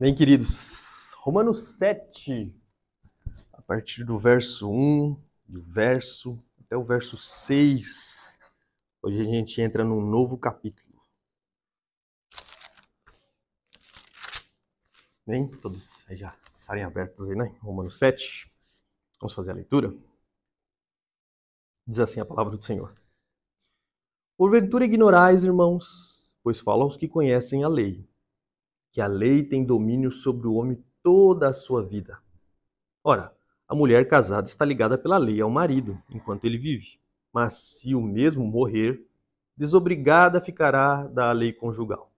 Bem, queridos, Romanos 7, a partir do verso 1, até o verso 6. Hoje a gente entra num novo capítulo. Bem, todos já estarem abertos aí, né? Romanos 7. Vamos fazer a leitura? Diz assim a palavra do Senhor. Porventura ignorais, irmãos, pois falo aos que conhecem a lei, que a lei tem domínio sobre o homem toda a sua vida. Ora, a mulher casada está ligada pela lei ao marido, enquanto ele vive. Mas se o mesmo morrer, desobrigada ficará da lei conjugal.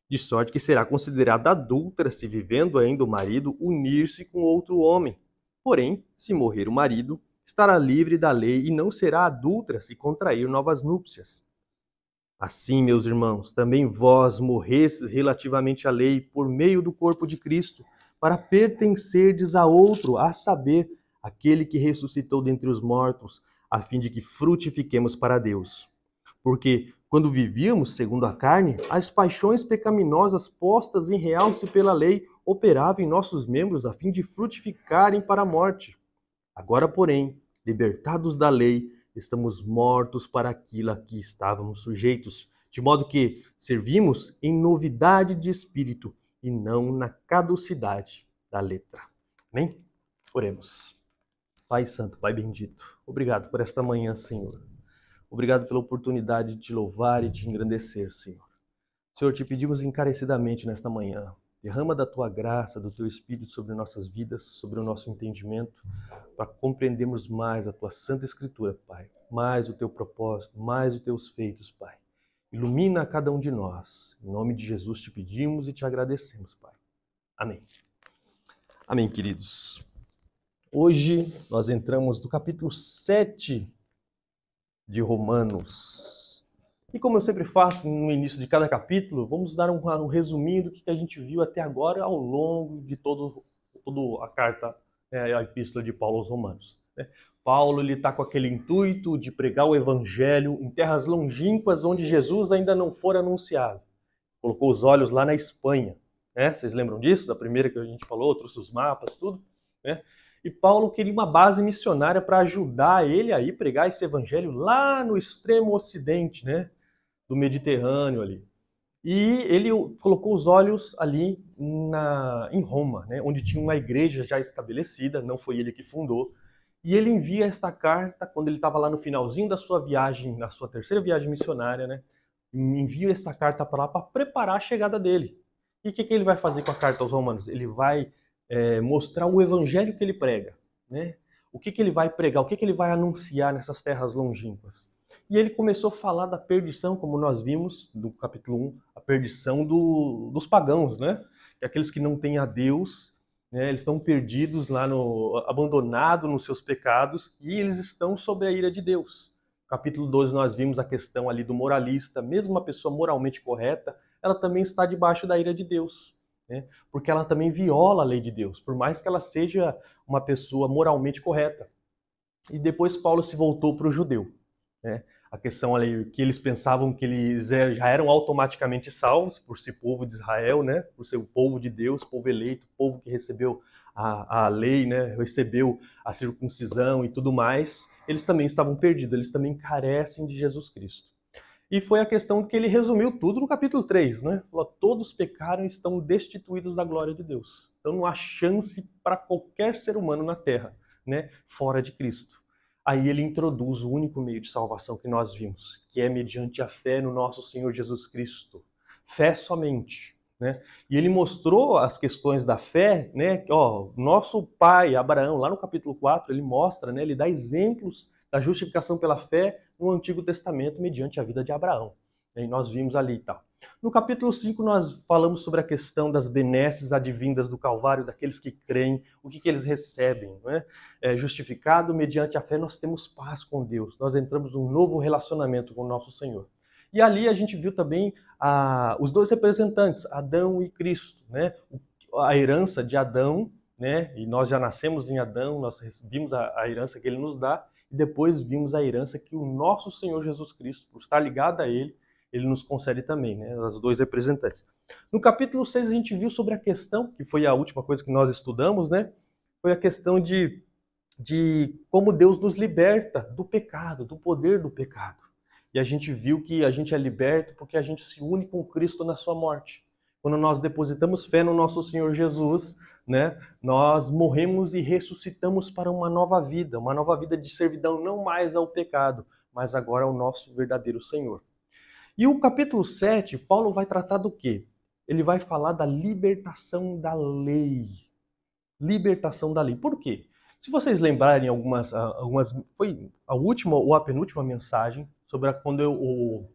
De sorte que será considerada adúltera se, vivendo ainda o marido, unir-se com outro homem. Porém, se morrer o marido, estará livre da lei e não será adúltera se contrair novas núpcias. Assim, meus irmãos, também vós morrestes relativamente à lei por meio do corpo de Cristo, para pertencerdes a outro, a saber, aquele que ressuscitou dentre os mortos, a fim de que frutifiquemos para Deus. Porque, quando vivíamos segundo a carne, as paixões pecaminosas postas em realce pela lei operavam em nossos membros a fim de frutificarem para a morte. Agora, porém, libertados da lei, estamos mortos para aquilo a que estávamos sujeitos, de modo que servimos em novidade de espírito e não na caducidade da letra. Amém? Oremos. Pai Santo, Pai bendito, obrigado por esta manhã, Senhor. Obrigado pela oportunidade de te louvar e te engrandecer, Senhor. Senhor, te pedimos encarecidamente nesta manhã, derrama da tua graça, do teu Espírito sobre nossas vidas, sobre o nosso entendimento, para compreendermos mais a tua Santa Escritura, Pai, mais o teu propósito, mais os teus feitos, Pai. Ilumina a cada um de nós. Em nome de Jesus te pedimos e te agradecemos, Pai. Amém. Amém, queridos. Hoje nós entramos no capítulo 7 de Romanos. E como eu sempre faço no início de cada capítulo, vamos dar um resuminho do que a gente viu até agora ao longo de toda a carta, a epístola de Paulo aos Romanos. Paulo está com aquele intuito de pregar o evangelho em terras longínquas onde Jesus ainda não fora anunciado. Colocou os olhos lá na Espanha. Vocês lembram disso? Da primeira que a gente falou, trouxe os mapas, tudo. E Paulo queria uma base missionária para ajudar ele a ir pregar esse evangelho lá no extremo ocidente, do Mediterrâneo ali. E ele colocou os olhos ali em Roma, onde tinha uma igreja já estabelecida, não foi ele que fundou. E ele envia esta carta, quando ele estava lá no finalzinho da sua viagem, na sua terceira viagem missionária, envia essa carta para lá para preparar a chegada dele. E o que ele vai fazer com a carta aos Romanos? Ele vai mostrar o evangelho que ele prega, O que ele vai pregar, o que ele vai anunciar nessas terras longínquas. E ele começou a falar da perdição, como nós vimos no capítulo 1, a perdição dos pagãos, Que aqueles que não têm a Deus, eles estão perdidos lá, abandonados nos seus pecados, e eles estão sob a ira de Deus. No capítulo 12 nós vimos a questão ali do moralista, mesmo uma pessoa moralmente correta, ela também está debaixo da ira de Deus. Porque ela também viola a lei de Deus, por mais que ela seja uma pessoa moralmente correta. E depois Paulo se voltou para o judeu. A questão ali que eles pensavam que eles já eram automaticamente salvos por ser povo de Israel, por ser o povo de Deus, povo eleito, povo que recebeu a lei, recebeu a circuncisão e tudo mais. Eles também estavam perdidos, eles também carecem de Jesus Cristo. E foi a questão que ele resumiu tudo no capítulo 3, Falou, todos pecaram e estão destituídos da glória de Deus. Então não há chance para qualquer ser humano na Terra, fora de Cristo. Aí ele introduz o único meio de salvação que nós vimos, que é mediante a fé no nosso Senhor Jesus Cristo. Fé somente. E ele mostrou as questões da fé, nosso pai Abraão, lá no capítulo 4, ele mostra, ele dá exemplos da justificação pela fé no Antigo Testamento mediante a vida de Abraão. E nós vimos ali e tal. No capítulo 5 nós falamos sobre a questão das benesses advindas do Calvário, daqueles que creem, o que eles recebem. Justificado mediante a fé nós temos paz com Deus, nós entramos num novo relacionamento com o nosso Senhor. E ali a gente viu também os dois representantes, Adão e Cristo. A herança de Adão, e nós já nascemos em Adão, nós recebemos a herança que ele nos dá, e depois vimos a herança que o nosso Senhor Jesus Cristo, por estar ligado a ele ele nos concede também, né, as dois representantes. No capítulo 6 a gente viu sobre a questão, que foi a última coisa que nós estudamos, né, foi a questão de como Deus nos liberta do pecado, do poder do pecado. E a gente viu que a gente é liberto porque a gente se une com Cristo na sua morte. Quando nós depositamos fé no nosso Senhor Jesus, né, nós morremos e ressuscitamos para uma nova vida de servidão não mais ao pecado, mas agora ao nosso verdadeiro Senhor. E o capítulo 7, Paulo vai tratar do quê? Ele vai falar da libertação da lei. Libertação da lei. Por quê? Se vocês lembrarem algumas foi a última ou a penúltima mensagem sobre quando o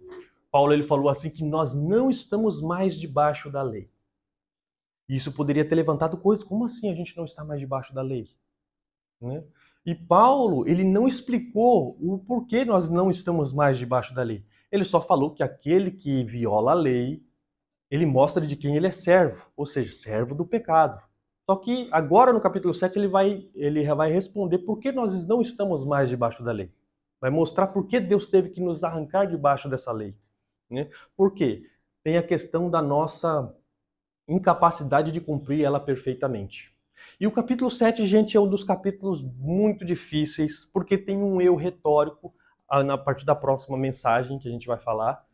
Paulo ele falou assim que nós não estamos mais debaixo da lei. Isso poderia ter levantado coisas, como assim a gente não está mais debaixo da lei? Né? E Paulo, ele não explicou o porquê nós não estamos mais debaixo da lei. Ele só falou que aquele que viola a lei, ele mostra de quem ele é servo, ou seja, servo do pecado. Só que agora no capítulo 7 ele vai responder por que nós não estamos mais debaixo da lei. Vai mostrar por que Deus teve que nos arrancar debaixo dessa lei. Né? Por quê? Tem a questão da nossa incapacidade de cumprir ela perfeitamente. E o capítulo 7, gente, é um dos capítulos muito difíceis, porque tem um erro retórico a partir da próxima mensagem que a gente vai falar,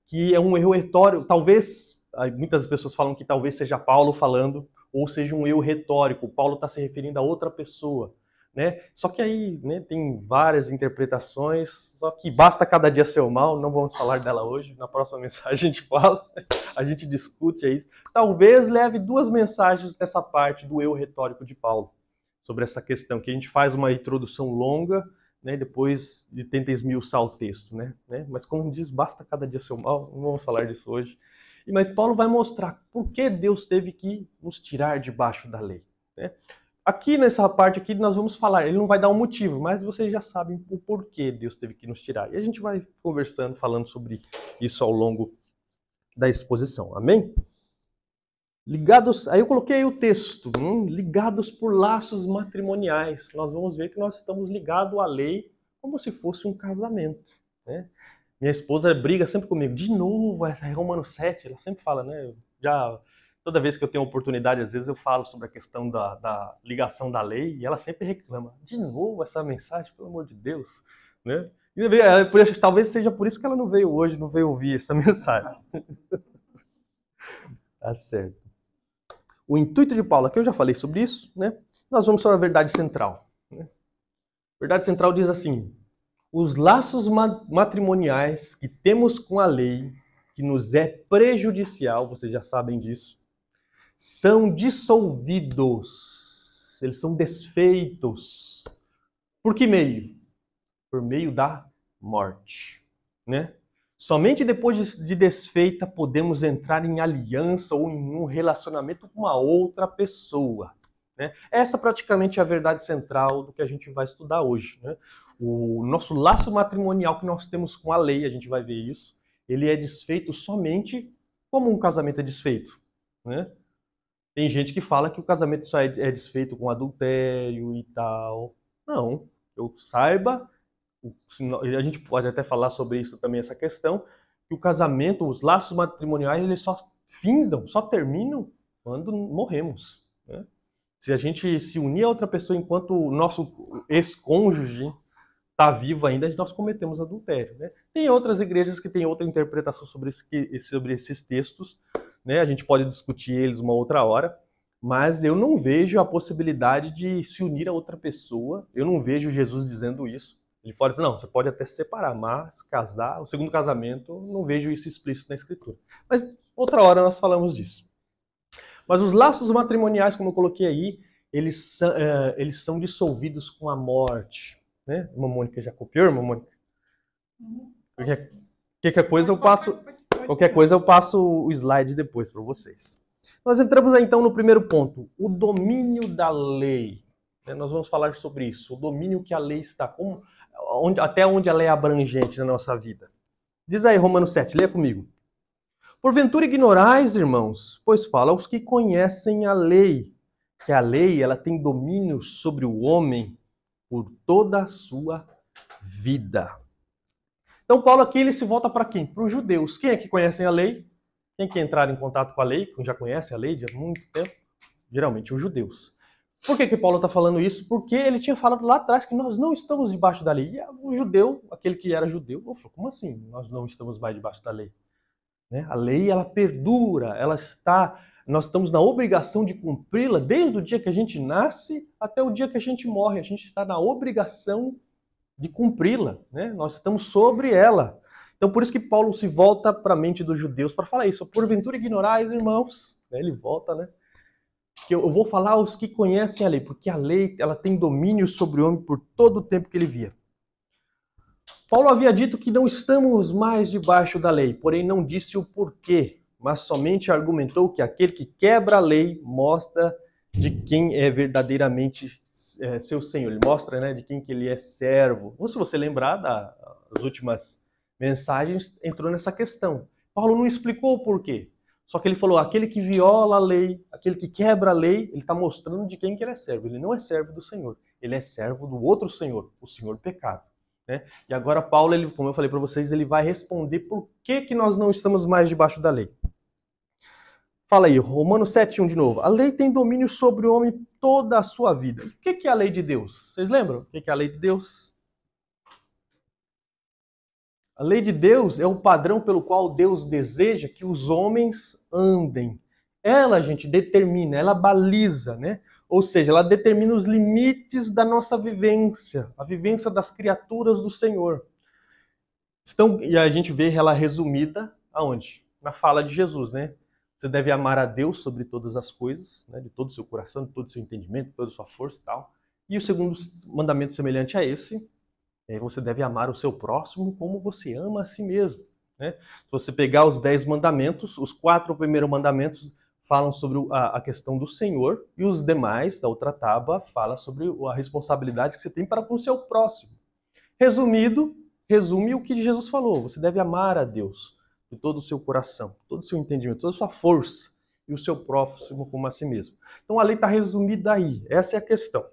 que é um erro retórico, talvez, muitas pessoas falam que talvez seja Paulo falando, ou seja um erro retórico, Paulo está se referindo a outra pessoa. Né? Só que aí, né, tem várias interpretações, só que basta cada dia ser o mal, não vamos falar dela hoje, na próxima mensagem a gente fala, a gente discute isso. Talvez leve 2 mensagens dessa parte do eu retórico de Paulo, sobre essa questão, que a gente faz uma introdução longa, né, depois tenta esmiuçar o texto. Né? Mas como diz, basta cada dia ser o mal, não vamos falar disso hoje. Mas Paulo vai mostrar por que Deus teve que nos tirar debaixo da lei. Né? Aqui nessa parte aqui nós vamos falar, ele não vai dar um motivo, mas vocês já sabem o porquê Deus teve que nos tirar. E a gente vai conversando, falando sobre isso ao longo da exposição. Amém? Ligados, aí eu coloquei aí o texto, ligados por laços matrimoniais. Nós vamos ver que nós estamos ligados à lei como se fosse um casamento. Né? Minha esposa briga sempre comigo, de novo, essa é Romanos 7, ela sempre fala, né? Toda vez que eu tenho oportunidade, às vezes eu falo sobre a questão da ligação da lei e ela sempre reclama. De novo essa mensagem, pelo amor de Deus. Né? E talvez seja por isso que ela não veio hoje, não veio ouvir essa mensagem. Tá certo. O intuito de Paulo, aqui eu já falei sobre isso, né? Nós vamos para a verdade central. Né? A verdade central diz assim, os laços matrimoniais que temos com a lei, que nos é prejudicial, vocês já sabem disso, são dissolvidos, eles são desfeitos. Por que meio? Por meio da morte. Né? Somente depois de desfeita podemos entrar em aliança ou em um relacionamento com uma outra pessoa. Né? Essa praticamente é a verdade central do que a gente vai estudar hoje. Né? O nosso laço matrimonial que nós temos com a lei, a gente vai ver isso, ele é desfeito somente como um casamento é desfeito. Né? Tem gente que fala que o casamento só é desfeito com adultério e tal. Não, eu saiba, a gente pode até falar sobre isso também, essa questão, que o casamento, os laços matrimoniais, eles só findam, só terminam quando morremos. Né? Se a gente se unir a outra pessoa enquanto o nosso ex-cônjuge está vivo ainda, nós cometemos adultério. Né? Tem outras igrejas que têm outra interpretação sobre esses textos, né? A gente pode discutir eles uma outra hora, mas eu não vejo a possibilidade de se unir a outra pessoa, eu não vejo Jesus dizendo isso. Ele pode falar, não, você pode até se separar, mas casar, o segundo casamento, não vejo isso explícito na Escritura. Mas outra hora nós falamos disso. Mas os laços matrimoniais, como eu coloquei aí, eles são dissolvidos com a morte. Né? Irmã Mônica já copiou, irmã Mônica? Qualquer coisa eu passo o slide depois para vocês. Nós entramos aí, então no primeiro ponto, o domínio da lei. Nós vamos falar sobre isso, o domínio que a lei está, até onde a lei é abrangente na nossa vida. Diz aí Romanos 7, leia comigo. Porventura ignorais, irmãos, pois fala aos que conhecem a lei, que a lei ela tem domínio sobre o homem por toda a sua vida. Então Paulo aqui ele se volta para quem? Para os judeus. Quem é que conhecem a lei? Quem que entraram em contato com a lei? Quem já conhece a lei de há muito tempo? Geralmente os judeus. Por que Paulo está falando isso? Porque ele tinha falado lá atrás que nós não estamos debaixo da lei. E o judeu, aquele que era judeu, falou, como assim nós não estamos mais debaixo da lei? Né? A lei, ela perdura, nós estamos na obrigação de cumpri-la desde o dia que a gente nasce até o dia que a gente morre. A gente está na obrigação de cumpri-la, né? Nós estamos sobre ela. Então, por isso que Paulo se volta para a mente dos judeus para falar isso. Porventura ignorais, irmãos. Ele volta, né? Que eu vou falar aos que conhecem a lei, porque a lei ela tem domínio sobre o homem por todo o tempo que ele via. Paulo havia dito que não estamos mais debaixo da lei, porém não disse o porquê, mas somente argumentou que aquele que quebra a lei mostra de quem é verdadeiramente seu senhor. Ele mostra, né, de quem que ele é servo. Ou se você lembrar das últimas mensagens, entrou nessa questão. Paulo não explicou o porquê. Só que ele falou, aquele que viola a lei, aquele que quebra a lei, ele está mostrando de quem que ele é servo. Ele não é servo do Senhor, ele é servo do outro Senhor, o Senhor pecado. Né? E agora Paulo, ele, como eu falei para vocês, ele vai responder por que nós não estamos mais debaixo da lei. Fala aí, Romanos 7:1 de novo. A lei tem domínio sobre o homem toda a sua vida. E o que é a lei de Deus? Vocês lembram? O que é a lei de Deus? A lei de Deus é o padrão pelo qual Deus deseja que os homens andem. Ela, gente, determina, ela baliza, né? Ou seja, ela determina os limites da nossa vivência, a vivência das criaturas do Senhor. E a gente vê ela resumida aonde? Na fala de Jesus, né? Você deve amar a Deus sobre todas as coisas, né? De todo o seu coração, de todo o seu entendimento, de toda a sua força e tal. E o segundo mandamento semelhante a esse, você deve amar o seu próximo como você ama a si mesmo. Né? Se você pegar os 10 mandamentos, os 4 primeiros mandamentos falam sobre a questão do Senhor e os demais, da outra tábua, fala sobre a responsabilidade que você tem para com o seu próximo. Resumido, resume o que Jesus falou. Você deve amar a Deus de todo o seu coração, todo o seu entendimento, toda a sua força e o seu próximo como a si mesmo. Então a lei está resumida aí. Essa é a questão.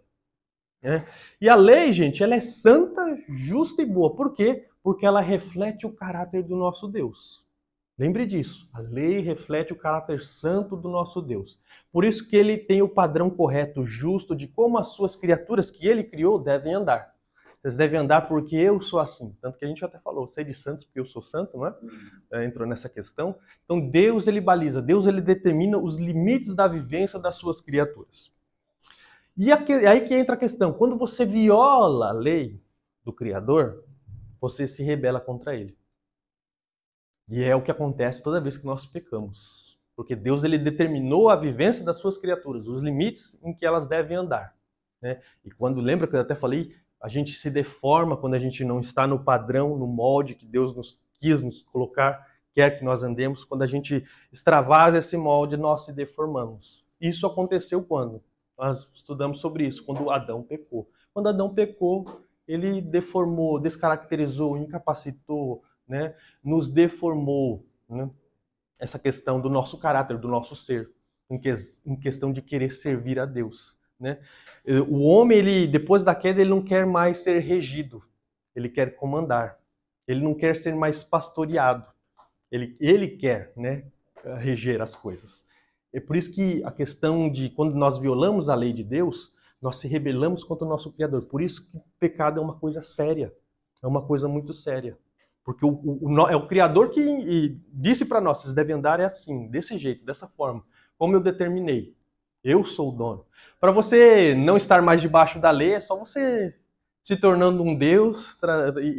E a lei, gente, ela é santa, justa e boa. Por quê? Porque ela reflete o caráter do nosso Deus. Lembre disso. A lei reflete o caráter santo do nosso Deus. Por isso que ele tem o padrão correto, justo, de como as suas criaturas que ele criou devem andar. Vocês devem andar porque eu sou assim. Tanto que a gente até falou, sede santos porque eu sou santo, não é? Entrou nessa questão. Então Deus, ele baliza. Deus, ele determina os limites da vivência das suas criaturas. E aí que entra a questão, quando você viola a lei do Criador, você se rebela contra ele. E é o que acontece toda vez que nós pecamos. Porque Deus ele determinou a vivência das suas criaturas, os limites em que elas devem andar. Né? E quando, lembra que eu até falei, a gente se deforma quando a gente não está no padrão, no molde que Deus quis nos colocar, quer que nós andemos. Quando a gente extravasa esse molde, nós se deformamos. Isso aconteceu quando? Nós estudamos sobre isso, quando Adão pecou. Quando Adão pecou, ele deformou, descaracterizou, incapacitou, né? Nos deformou, né? Essa questão do nosso caráter, do nosso ser, em questão de querer servir a Deus. Né? O homem, ele, depois da queda, ele não quer mais ser regido, ele quer comandar. Ele não quer ser mais pastoreado. Ele quer, né, reger as coisas. É por isso que a questão de quando nós violamos a lei de Deus, nós se rebelamos contra o nosso Criador. Por isso que o pecado é uma coisa séria. É uma coisa muito séria. Porque é o Criador que disse para nós, vocês devem andar assim, desse jeito, dessa forma. Como eu determinei. Eu sou o dono. Para você não estar mais debaixo da lei, é só você se tornando um Deus,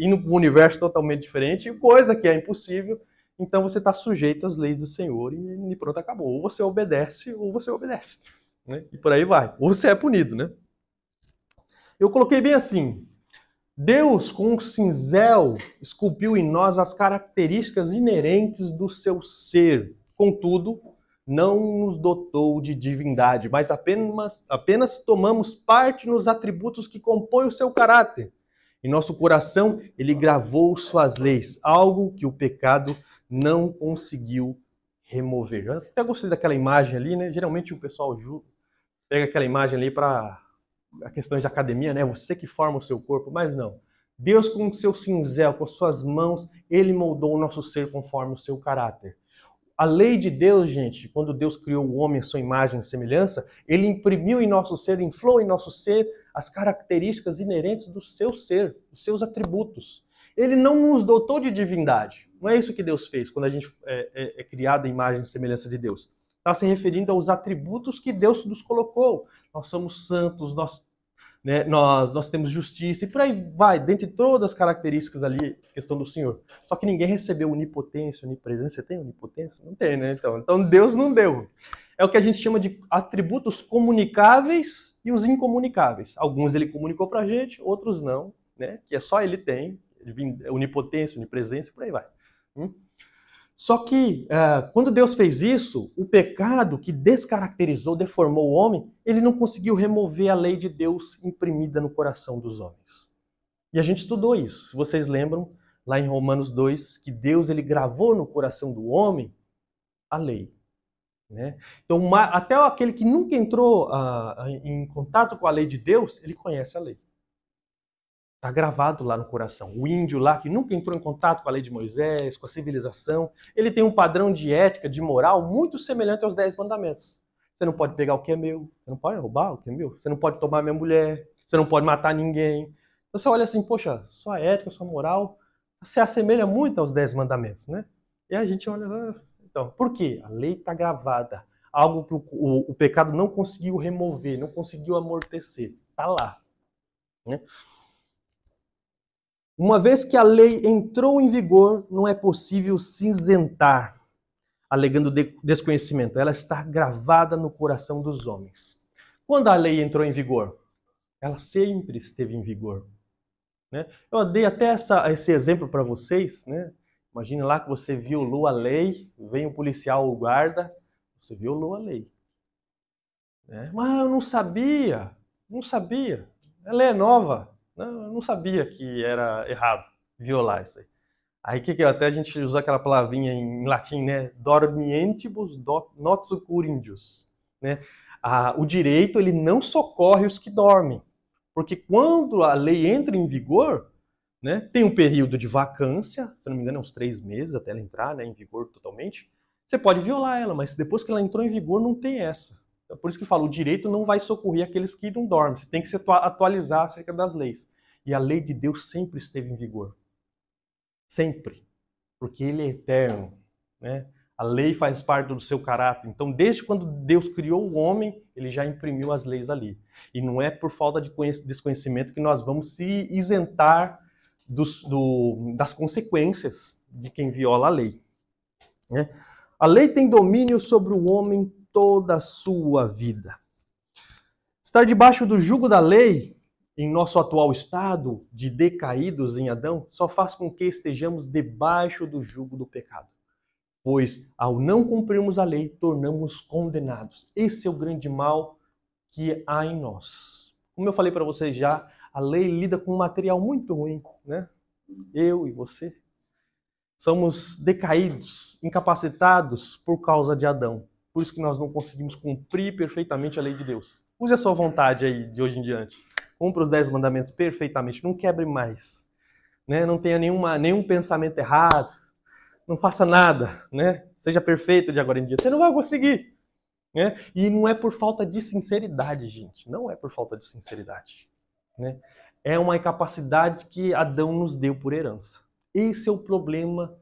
indo para um universo totalmente diferente, coisa que é impossível. Então você está sujeito às leis do Senhor e pronto, acabou. Ou você obedece, ou você obedece. Né? E por aí vai. Ou você é punido, né? Eu coloquei bem assim. Deus, com um cinzel, esculpiu em nós as características inerentes do seu ser. Contudo, não nos dotou de divindade, mas apenas tomamos parte nos atributos que compõem o seu caráter. Em nosso coração, ele gravou suas leis, algo que o pecado não conseguiu remover. Eu até gostei daquela imagem ali, né? Geralmente o pessoal pega aquela imagem ali para questões de academia, né? Você que forma o seu corpo, mas não. Deus, com o seu cinzel, com as suas mãos, ele moldou o nosso ser conforme o seu caráter. A lei de Deus, gente, quando Deus criou o homem à sua imagem e semelhança, ele imprimiu em nosso ser, inflou em nosso ser as características inerentes do seu ser, os seus atributos. Ele não nos dotou de divindade. Não é isso que Deus fez quando a gente é criado à imagem e semelhança de Deus. Está se referindo aos atributos que Deus nos colocou. Nós somos santos, nós temos justiça e por aí vai, dentre todas as características ali, questão do Senhor. Só que ninguém recebeu onipotência, onipresença. Você tem onipotência? Não tem, né? Então Deus não deu. É o que a gente chama de atributos comunicáveis e os incomunicáveis. Alguns ele comunicou pra gente, outros não, né? Que é só ele tem, onipotência, onipresença, por aí vai. Só que, quando Deus fez isso, o pecado que descaracterizou, deformou o homem, ele não conseguiu remover a lei de Deus imprimida no coração dos homens. E a gente estudou isso. Se vocês lembram, lá em Romanos 2, que Deus ele gravou no coração do homem a lei. Né? Então, até aquele que nunca entrou em contato com a lei de Deus, ele conhece a lei. Está gravado lá no coração. O índio lá, que nunca entrou em contato com a lei de Moisés, com a civilização, ele tem um padrão de ética, de moral, muito semelhante aos 10 mandamentos. Você não pode pegar o que é meu, você não pode roubar o que é meu, você não pode tomar minha mulher, você não pode matar ninguém. Então você olha assim, poxa, sua ética, sua moral se assemelha muito aos 10 mandamentos, né? E a gente olha, então, por quê? A lei está gravada. Algo que o pecado não conseguiu remover, não conseguiu amortecer. Está lá. Né? Uma vez que a lei entrou em vigor, não é possível cinzentar, alegando desconhecimento. Ela está gravada no coração dos homens. Quando a lei entrou em vigor? Ela sempre esteve em vigor. Né? Eu dei até esse exemplo para vocês. Né? Imagine lá que você violou a lei, vem um policial ou guarda, você violou a lei. Né? Mas eu não sabia. Ela é nova. Eu não sabia que era errado violar isso aí. Aí que até a gente usa aquela palavrinha em latim, né? Dormientibus not succurrindius. Né? O direito ele não socorre os que dormem. Porque quando a lei entra em vigor, né, tem um período de vacância, se não me engano é uns 3 meses até ela entrar, né, em vigor totalmente. Você pode violar ela, mas depois que ela entrou em vigor não tem essa. É por isso que eu falo, o direito não vai socorrer aqueles que não dormem. Você tem que se atualizar acerca das leis. E a lei de Deus sempre esteve em vigor. Sempre. Porque ele é eterno. Né? A lei faz parte do seu caráter. Então, desde quando Deus criou o homem, ele já imprimiu as leis ali. E não é por falta de desconhecimento que nós vamos se isentar das consequências de quem viola a lei. Né? A lei tem domínio sobre o homem toda a sua vida. Estar debaixo do jugo da lei, em nosso atual estado de decaídos em Adão, só faz com que estejamos debaixo do jugo do pecado. Pois, ao não cumprirmos a lei, tornamos condenados. Esse é o grande mal que há em nós. Como eu falei para vocês já, a lei lida com um material muito ruim, né? Eu e você. Somos decaídos, incapacitados por causa de Adão. Por isso que nós não conseguimos cumprir perfeitamente a lei de Deus. Use a sua vontade aí de hoje em diante. Cumpra os 10 mandamentos perfeitamente. Não quebre mais. Né? Não tenha nenhum pensamento errado. Não faça nada. Né? Seja perfeito de agora em diante. Você não vai conseguir. Né? E não é por falta de sinceridade, gente. Não é por falta de sinceridade. Né? É uma incapacidade que Adão nos deu por herança. Esse é o problema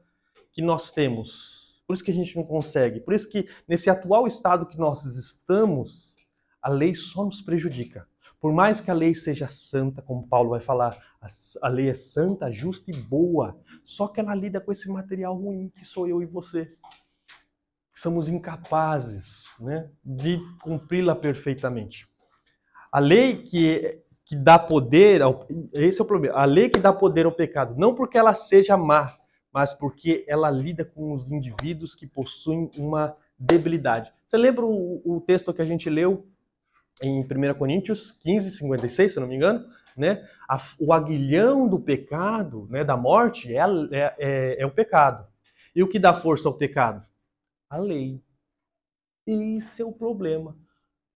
que nós temos. Por isso que a gente não consegue. Por isso que nesse atual estado que nós estamos, a lei só nos prejudica. Por mais que a lei seja santa, como Paulo vai falar, a lei é santa, justa e boa. Só que ela lida com esse material ruim que sou eu e você. Somos incapazes, né, de cumpri-la perfeitamente. A lei que dá poder, esse é o problema, a lei que dá poder ao pecado, não porque ela seja má, mas porque ela lida com os indivíduos que possuem uma debilidade. Você lembra o texto que a gente leu em 1 Coríntios 15, 56, se eu não me engano? Né? O aguilhão do pecado, né, da morte, é o pecado. E o que dá força ao pecado? A lei. Esse é o problema.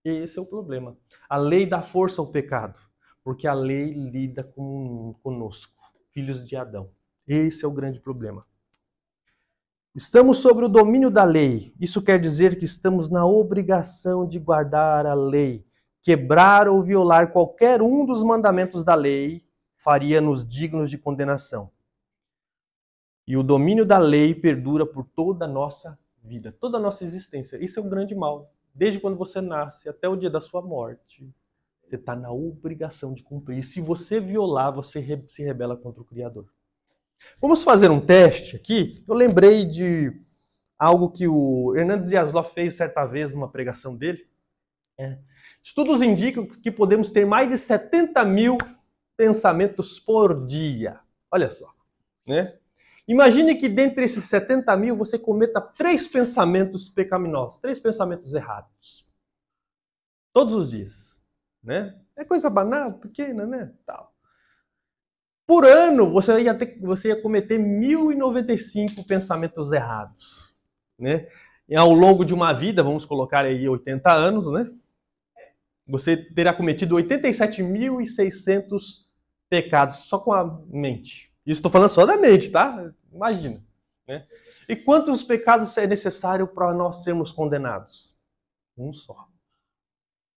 Esse é o problema. A lei dá força ao pecado, porque a lei lida conosco. filhos de Adão. Esse é o grande problema. Estamos sob o domínio da lei. Isso quer dizer que estamos na obrigação de guardar a lei. Quebrar ou violar qualquer um dos mandamentos da lei faria-nos dignos de condenação. E o domínio da lei perdura por toda a nossa vida, toda a nossa existência. Isso é um grande mal. Desde quando você nasce até o dia da sua morte, você está na obrigação de cumprir. E se você violar, você se rebela contra o Criador. Vamos fazer um teste aqui. Eu lembrei de algo que o Hernandes Dias Lopes fez certa vez numa pregação dele. Estudos indicam que podemos ter mais de 70 mil pensamentos por dia. Olha só, né? Imagine que dentre esses 70 mil você cometa 3 pensamentos pecaminosos, 3 pensamentos errados. Todos os dias, né? É coisa banal, pequena, né? Tal. Por ano, você ia cometer 1.095 pensamentos errados, né? E ao longo de uma vida, vamos colocar aí 80 anos, né? Você terá cometido 87.600 pecados só com a mente. Isso estou falando só da mente, tá? Imagina, né? E quantos pecados é necessário para nós sermos condenados? Um só.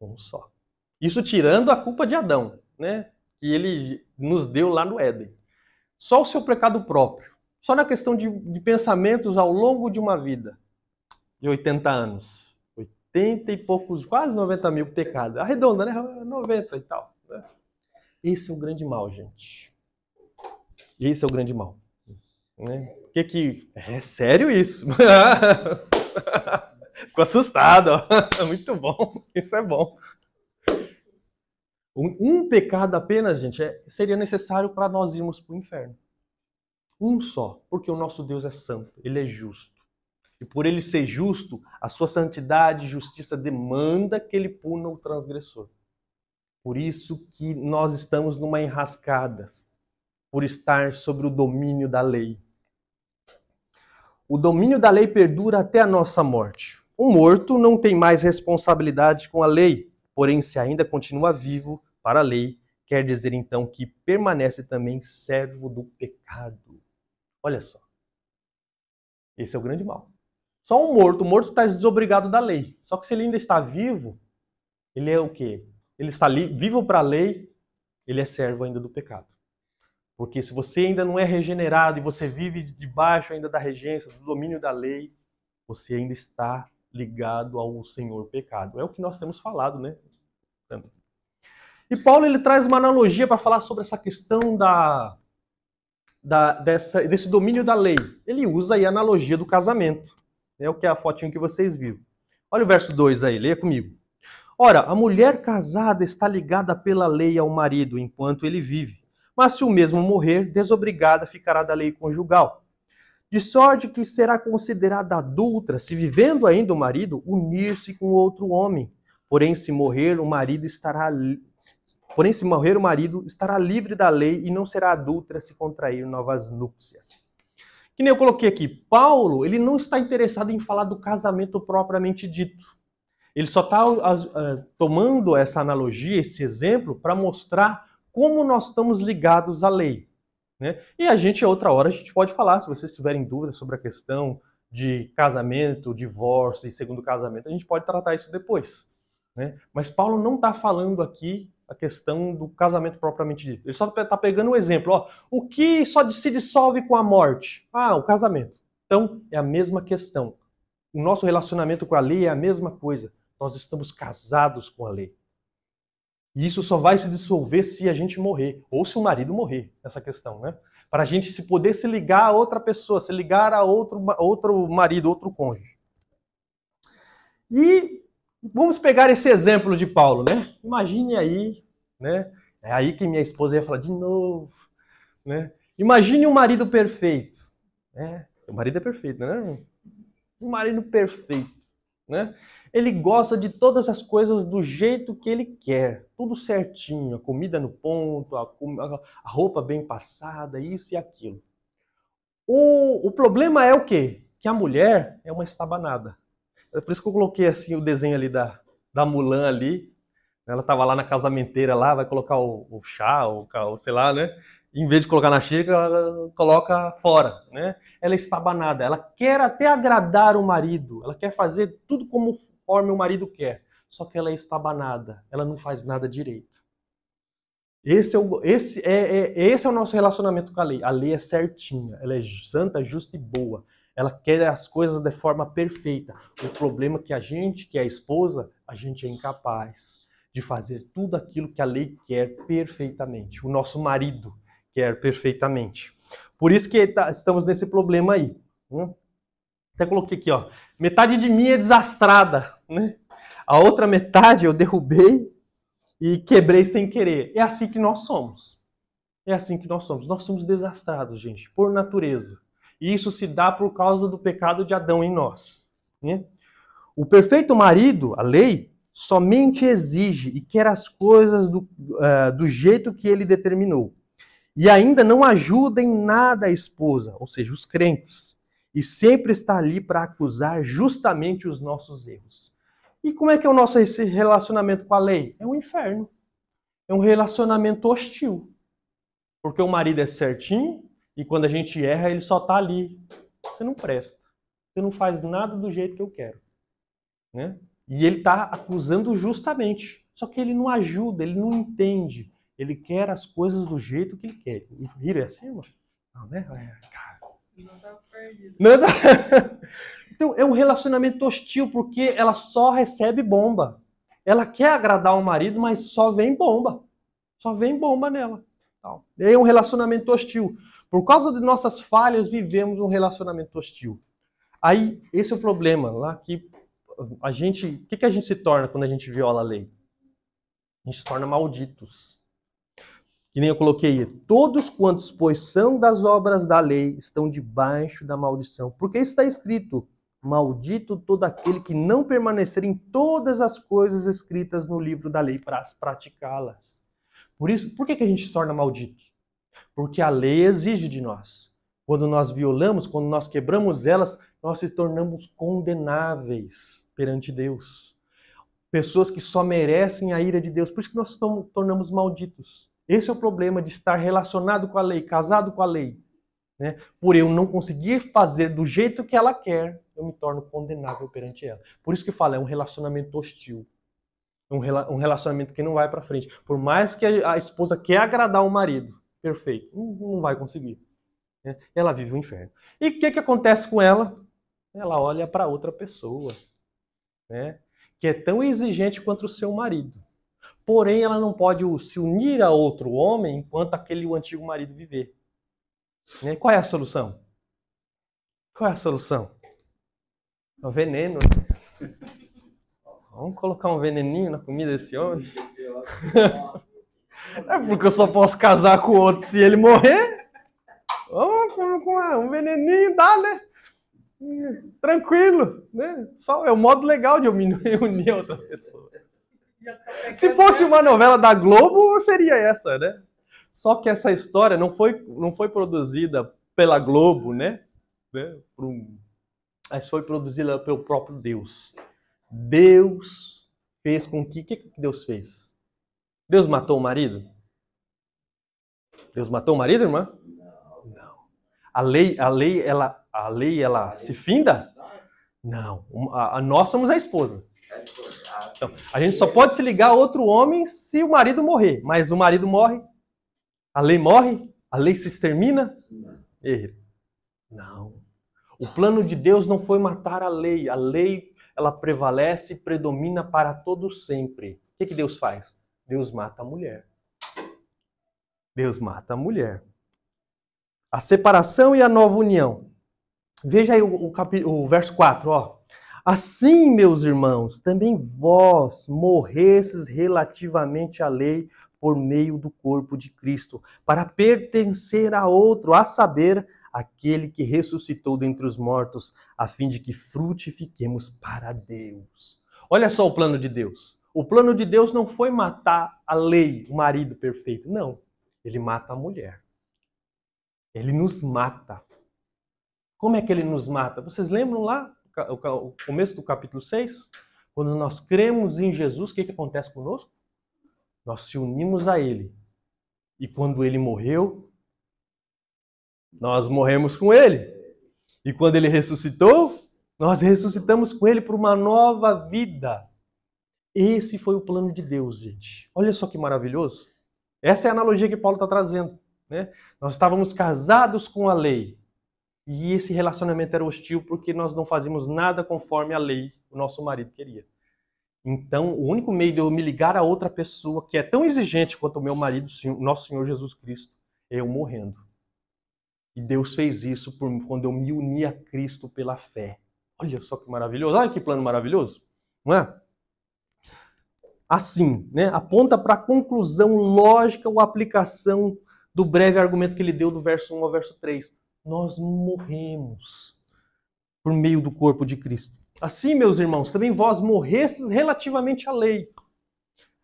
Um só. Isso tirando a culpa de Adão, né? Que ele nos deu lá no Éden. Só o seu pecado próprio. Só na questão de pensamentos ao longo de uma vida de 80 anos. 80 e poucos, quase 90 mil pecados. Arredonda, né? 90 e tal. Né? Esse é o grande mal, gente. Esse é o grande mal. Né? É sério isso? Ficou assustado. Ó. Muito bom. Isso é bom. Um pecado apenas, gente, seria necessário para nós irmos para o inferno. Um só, porque o nosso Deus é santo, ele é justo. E por ele ser justo, a sua santidade e justiça demanda que ele puna o transgressor. Por isso que nós estamos numa enrascada, por estar sobre o domínio da lei. O domínio da lei perdura até a nossa morte. O morto não tem mais responsabilidade com a lei, porém, se ainda continua vivo para a lei, quer dizer então que permanece também servo do pecado. Olha só. Esse é o grande mal. Só o morto está desobrigado da lei. Só que se ele ainda está vivo, ele é o quê? Ele está vivo para a lei, ele é servo ainda do pecado. Porque se você ainda não é regenerado e você vive debaixo ainda da regência, do domínio da lei, você ainda está ligado ao Senhor pecado. É o que nós temos falado, né? E Paulo ele traz uma analogia para falar sobre essa questão desse domínio da lei. Ele usa aí a analogia do casamento. É o que é a fotinho que vocês viram. Olha o verso 2 aí, leia comigo. Ora, a mulher casada está ligada pela lei ao marido enquanto ele vive. Mas se o mesmo morrer, desobrigada ficará da lei conjugal. De sorte que será considerada adúltera se, vivendo ainda o marido, unir-se com outro homem. Porém, se morrer, o marido estará livre da lei e não será adúltera se contrair novas núpcias. Que nem eu coloquei aqui, Paulo, ele não está interessado em falar do casamento propriamente dito. Ele só está tomando essa analogia, esse exemplo, para mostrar como nós estamos ligados à lei. Né? E outra hora, a gente pode falar, se vocês tiverem dúvidas sobre a questão de casamento, divórcio e segundo casamento, a gente pode tratar isso depois. Né? Mas Paulo não está falando aqui a questão do casamento propriamente dito. Ele só está pegando um exemplo. Ó, o que só se dissolve com a morte? Ah, o casamento. Então, é a mesma questão. O nosso relacionamento com a lei é a mesma coisa. Nós estamos casados com a lei. E isso só vai se dissolver se a gente morrer, ou se o marido morrer, essa questão, né? Para a gente poder se ligar a outra pessoa, se ligar a outro marido, outro cônjuge. E vamos pegar esse exemplo de Paulo, né? Imagine aí, né? É aí que minha esposa ia falar de novo, né? Imagine um marido perfeito, né? O marido é perfeito, né? Um marido perfeito, né? Ele gosta de todas as coisas do jeito que ele quer, tudo certinho, a comida no ponto, a roupa bem passada, isso e aquilo. O problema é o quê? Que a mulher é uma estabanada. É por isso que eu coloquei assim o desenho ali da Mulan ali, Ela estava lá na casamenteira, lá, vai colocar o chá, o sei lá, né? Em vez de colocar na xícara, ela coloca fora, né? Ela é estabanada, ela quer até agradar o marido, ela quer fazer tudo conforme o marido quer, só que ela é estabanada, ela não faz nada direito. Esse é o nosso relacionamento com a lei. A lei é certinha, ela é santa, justa e boa. Ela quer as coisas de forma perfeita. O problema é que a gente, que é a esposa, a gente é incapaz de fazer tudo aquilo que a lei quer perfeitamente. O nosso marido quer perfeitamente. Por isso que estamos nesse problema aí. Até coloquei aqui, ó. Metade de mim é desastrada, né? A outra metade eu derrubei e quebrei sem querer. É assim que nós somos. É assim que nós somos. Nós somos desastrados, gente, por natureza. E isso se dá por causa do pecado de Adão em nós. Né? O perfeito marido, a lei, somente exige e quer as coisas do jeito que ele determinou. E ainda não ajuda em nada a esposa, ou seja, os crentes. E sempre está ali para acusar justamente os nossos erros. E como é que é o nosso esse relacionamento com a lei? É um inferno. É um relacionamento hostil. Porque o marido é certinho e quando a gente erra, ele só tá ali. Você não presta. Você não faz nada do jeito que eu quero. Né? E ele tá acusando justamente. Só que ele não ajuda, ele não entende. Ele quer as coisas do jeito que ele quer. Rir é assim, mano? Não, né? Não tá perdido. Não, não. Então, é um relacionamento hostil porque ela só recebe bomba. Ela quer agradar o marido, mas só vem bomba. Só vem bomba nela. É um relacionamento hostil. Por causa de nossas falhas, vivemos um relacionamento hostil. Aí, esse é o problema. Lá que a gente, o que a gente se torna quando a gente viola a lei? A gente se torna malditos. Que nem eu coloquei, todos quantos, pois são das obras da lei, estão debaixo da maldição. Porque está escrito, maldito todo aquele que não permanecer em todas as coisas escritas no livro da lei para praticá-las. Por isso, por que a gente se torna maldito? Porque a lei exige de nós. Quando nós violamos, quando nós quebramos elas, nós se tornamos condenáveis perante Deus. Pessoas que só merecem a ira de Deus. Por isso que nós tornamos malditos. Esse é o problema de estar relacionado com a lei, casado com a lei. Né? Por eu não conseguir fazer do jeito que ela quer, eu me torno condenável perante ela. Por isso que eu falo, é um relacionamento hostil. Um relacionamento que não vai para frente. Por mais que a esposa quer agradar o marido, perfeito, não vai conseguir. Né? Ela vive o inferno. E o que acontece com ela? Ela olha para outra pessoa, né? Que é tão exigente quanto o seu marido. Porém, ela não pode se unir a outro homem enquanto o antigo marido viver. Né? Qual é a solução? Qual é a solução? O veneno. Né? Vamos colocar um veneninho na comida desse homem? É porque eu só posso casar com o outro se ele morrer. Vamos com um veneninho, dá, né? Tranquilo, né? Só é o modo legal de eu me unir a outra pessoa. Se fosse uma novela da Globo, seria essa, né? Só que essa história não foi produzida pela Globo, né? Mas foi produzida pelo próprio Deus. Deus fez com que... O que Deus fez? Deus matou o marido? Deus matou o marido, irmã? Não. A lei, ela se finda? Não. Nós somos a esposa. Então, a gente só pode se ligar a outro homem se o marido morrer. Mas o marido morre? A lei morre? A lei se extermina? Não. O plano de Deus não foi matar a lei. A lei, ela prevalece e predomina para todo sempre. O que Deus faz? Deus mata a mulher. Deus mata a mulher. A separação e a nova união. Veja aí o verso 4, ó. Assim, meus irmãos, também vós morresses relativamente à lei por meio do corpo de Cristo, para pertencer a outro, a saber, aquele que ressuscitou dentre os mortos, a fim de que frutifiquemos para Deus. Olha só o plano de Deus. O plano de Deus não foi matar a lei, o marido perfeito, não. Ele mata a mulher. Ele nos mata. Como é que ele nos mata? Vocês lembram lá, o começo do capítulo 6? Quando nós cremos em Jesus, o que acontece conosco? nós se unimos a ele. E quando ele morreu, nós morremos com ele. E quando ele ressuscitou, nós ressuscitamos com ele para uma nova vida. Esse foi o plano de Deus, gente. Olha só que maravilhoso. Essa é a analogia que Paulo está trazendo, né? Nós estávamos casados com a lei. E esse relacionamento era hostil porque nós não fazíamos nada conforme a lei o nosso marido queria. Então, o único meio de eu me ligar a outra pessoa que é tão exigente quanto o meu marido, nosso Senhor Jesus Cristo, é eu morrendo. E Deus fez isso quando eu me uni a Cristo pela fé. Olha só que maravilhoso. Olha que plano maravilhoso. Não é? Assim, né? Aponta para a conclusão lógica ou aplicação do breve argumento que ele deu do verso 1 ao verso 3. Nós morremos por meio do corpo de Cristo. Assim, meus irmãos, também vós morrestes relativamente à lei.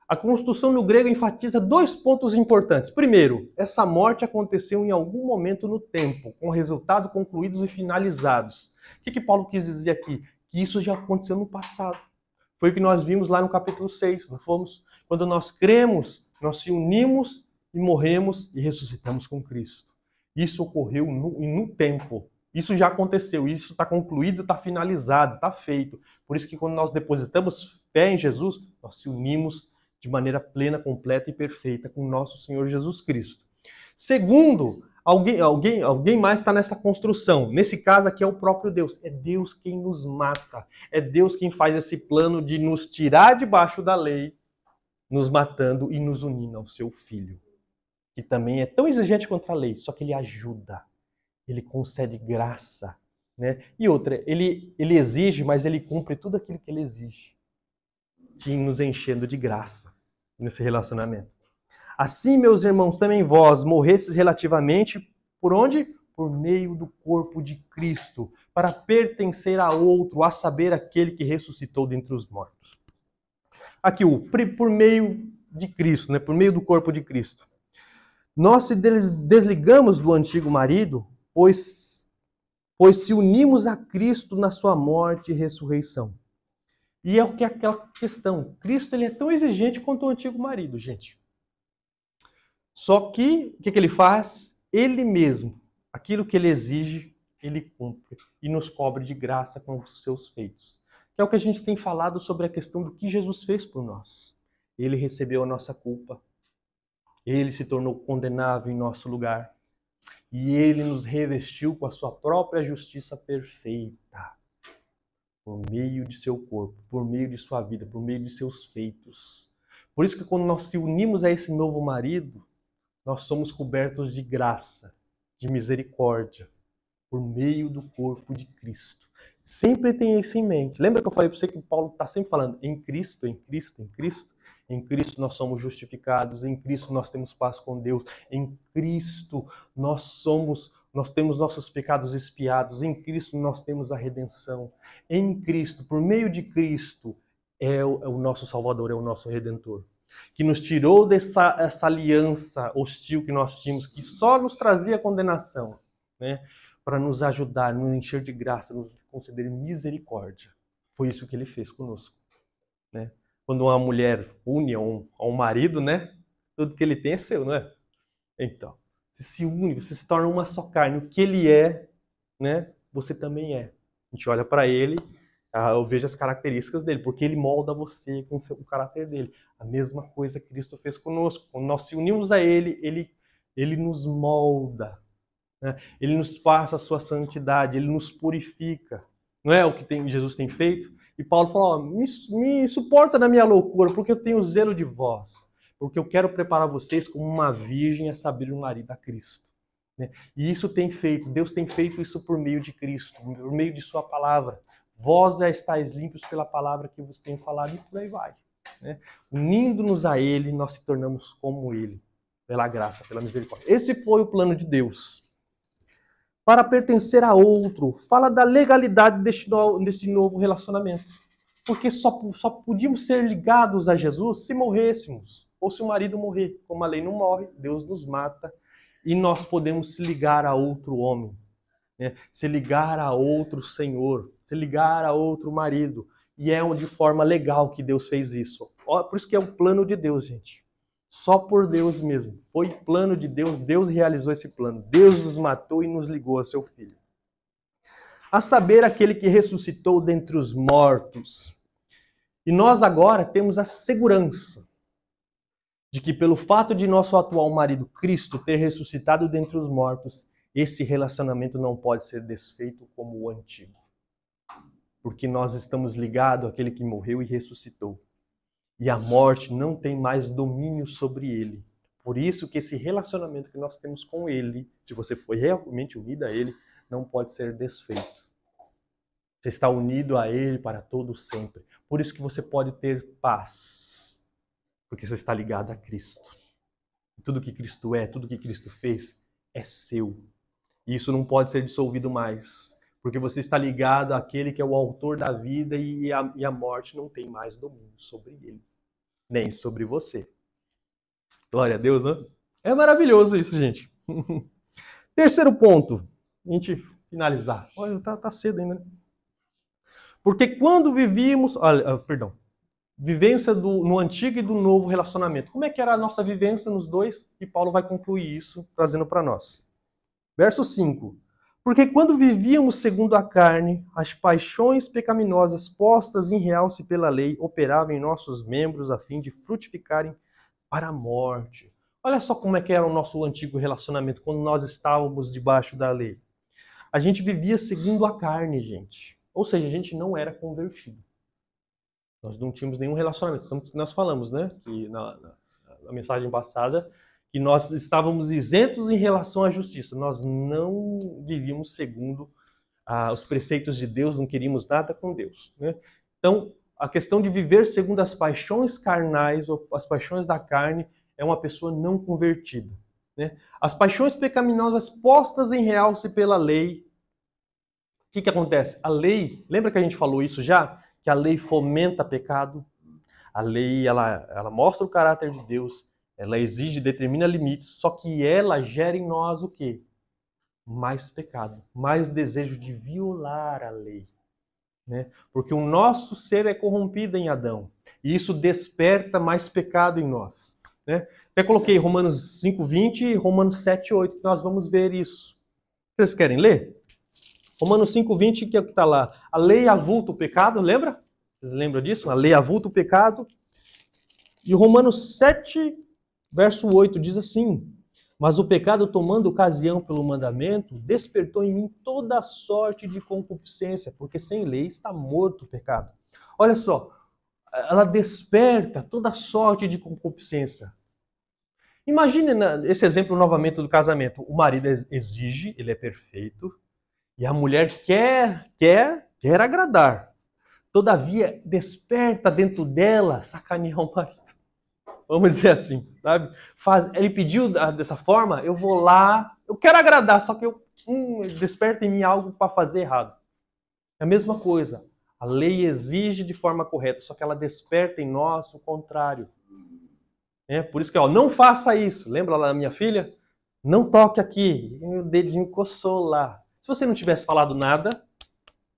A construção no grego enfatiza 2 pontos importantes. Primeiro, essa morte aconteceu em algum momento no tempo, com resultados concluídos e finalizados. O que Paulo quis dizer aqui? Que isso já aconteceu no passado. Foi o que nós vimos lá no capítulo 6, não fomos? Quando nós cremos, nós se unimos e morremos e ressuscitamos com Cristo. Isso ocorreu no tempo. Isso já aconteceu, isso está concluído, está finalizado, está feito. Por isso que quando nós depositamos fé em Jesus, nós se unimos de maneira plena, completa e perfeita com nosso Senhor Jesus Cristo. Segundo, alguém mais está nessa construção. Nesse caso aqui é o próprio Deus. É Deus quem nos mata. É Deus quem faz esse plano de nos tirar debaixo da lei, nos matando e nos unindo ao seu Filho, que também é tão exigente quanto a lei, só que ele ajuda. Ele concede graça, né? E outra, ele exige, mas ele cumpre tudo aquilo que ele exige, nos enchendo de graça nesse relacionamento. Assim, meus irmãos, também vós morrestes relativamente por onde? Por meio do corpo de Cristo, para pertencer a outro, a saber, aquele que ressuscitou dentre os mortos. Aqui, por meio de Cristo, né? Por meio do corpo de Cristo. Nós se desligamos do antigo marido, pois se unimos a Cristo na sua morte e ressurreição. E é o que é aquela questão. Cristo ele é tão exigente quanto o antigo marido, gente. Só que, o que ele faz? Ele mesmo, aquilo que ele exige, ele cumpre e nos cobre de graça com os seus feitos. Que é o que a gente tem falado sobre a questão do que Jesus fez por nós. Ele recebeu a nossa culpa. Ele se tornou condenável em nosso lugar. E ele nos revestiu com a sua própria justiça perfeita. Por meio de seu corpo, por meio de sua vida, por meio de seus feitos. Por isso que quando nós se unimos a esse novo marido, nós somos cobertos de graça, de misericórdia, por meio do corpo de Cristo. Sempre tem isso em mente. Lembra que eu falei para você que Paulo está sempre falando em Cristo, em Cristo, em Cristo? Em Cristo nós somos justificados, em Cristo nós temos paz com Deus, em Cristo nós temos nossos pecados expiados, em Cristo nós temos a redenção. Em Cristo, por meio de Cristo, é o nosso Salvador, é o nosso Redentor, que nos tirou dessa aliança hostil que nós tínhamos, que só nos trazia condenação, né? Para nos ajudar, nos encher de graça, nos conceder misericórdia. Foi isso que ele fez conosco, né? Quando uma mulher une a um marido, né? Tudo que ele tem é seu, não é? Então, você se une, você se torna uma só carne. O que ele é, né? Você também é. A gente olha para ele, eu vejo as características dele, porque ele molda você com o caráter dele. A mesma coisa que Cristo fez conosco. Quando nós se unimos a ele, ele nos molda, né? Ele nos passa a sua santidade, ele nos purifica. Não é o que Jesus tem feito? E Paulo falou, me suporta na minha loucura, porque eu tenho zelo de vós. Porque eu quero preparar vocês como uma virgem a saber o marido a Cristo. Né? E isso tem feito, Deus tem feito isso por meio de Cristo, por meio de sua palavra. Vós já estáis limpos pela palavra que vos tenho falado e por aí vai. Né? Unindo-nos a Ele, nós se tornamos como Ele, pela graça, pela misericórdia. Esse foi o plano de Deus. Para pertencer a outro, fala da legalidade deste novo relacionamento. Porque só podíamos ser ligados a Jesus se morrêssemos, ou se o marido morrer. Como a lei não morre, Deus nos mata, e nós podemos se ligar a outro homem, né? Se ligar a outro senhor, se ligar a outro marido. E é de forma legal que Deus fez isso. Por isso que é o plano de Deus, gente. Só por Deus mesmo. Foi plano de Deus, Deus realizou esse plano. Deus nos matou e nos ligou a seu Filho. A saber, aquele que ressuscitou dentre os mortos. E nós agora temos a segurança de que pelo fato de nosso atual marido Cristo ter ressuscitado dentre os mortos, esse relacionamento não pode ser desfeito como o antigo. Porque nós estamos ligados àquele que morreu e ressuscitou. E a morte não tem mais domínio sobre ele. Por isso que esse relacionamento que nós temos com ele, se você foi realmente unido a ele, não pode ser desfeito. Você está unido a ele para todo sempre. Por isso que você pode ter paz. Porque você está ligado a Cristo. Tudo que Cristo é, tudo que Cristo fez, é seu. E isso não pode ser dissolvido mais. Porque você está ligado àquele que é o autor da vida e a morte não tem mais domínio sobre ele. Nem sobre você. Glória a Deus, né? É maravilhoso isso, gente. Terceiro ponto. A gente finalizar. Olha, tá cedo ainda, né? Porque quando vivíamos... perdão. Vivência no antigo e do novo relacionamento. Como é que era a nossa vivência nos dois? E Paulo vai concluir isso, trazendo para nós. Verso 5. Porque quando vivíamos segundo a carne, as paixões pecaminosas postas em realce pela lei operavam em nossos membros a fim de frutificarem para a morte. Olha só como é que era o nosso antigo relacionamento quando nós estávamos debaixo da lei. A gente vivia segundo a carne, gente. Ou seja, a gente não era convertido. Nós não tínhamos nenhum relacionamento. Então, nós falamos, né, que na mensagem passada, que nós estávamos isentos em relação à justiça. Nós não vivíamos segundo os preceitos de Deus, não queríamos nada com Deus, né? Então, a questão de viver segundo as paixões carnais ou as paixões da carne é uma pessoa não convertida, né? As paixões pecaminosas postas em realce pela lei. O que acontece? A lei, lembra que a gente falou isso já? Que a lei fomenta pecado. A lei, ela mostra o caráter de Deus. Ela exige, determina limites, só que ela gera em nós o quê? Mais pecado, mais desejo de violar a lei, né? Porque o nosso ser é corrompido em Adão, e isso desperta mais pecado em nós, né? Até coloquei Romanos 5:20 e Romanos 7:8, que nós vamos ver isso. Vocês querem ler? Romanos 5:20, que é o que está lá. A lei avulta o pecado, lembra? Vocês lembram disso? A lei avulta o pecado. E Romanos 7, verso 8 diz assim: mas o pecado, tomando ocasião pelo mandamento, despertou em mim toda sorte de concupiscência, porque sem lei está morto o pecado. Olha só, ela desperta toda sorte de concupiscência. Imagine esse exemplo novamente do casamento. O marido exige, ele é perfeito, e a mulher quer agradar. Todavia, desperta dentro dela sacanear o marido. Vamos dizer assim, sabe? Ele pediu dessa forma, eu vou lá, eu quero agradar, só que desperta em mim algo para fazer errado. É a mesma coisa. A lei exige de forma correta, só que ela desperta em nós o contrário. Por isso que, não faça isso. Lembra lá da minha filha? Não toque aqui. E o dedinho coçou lá. Se você não tivesse falado nada,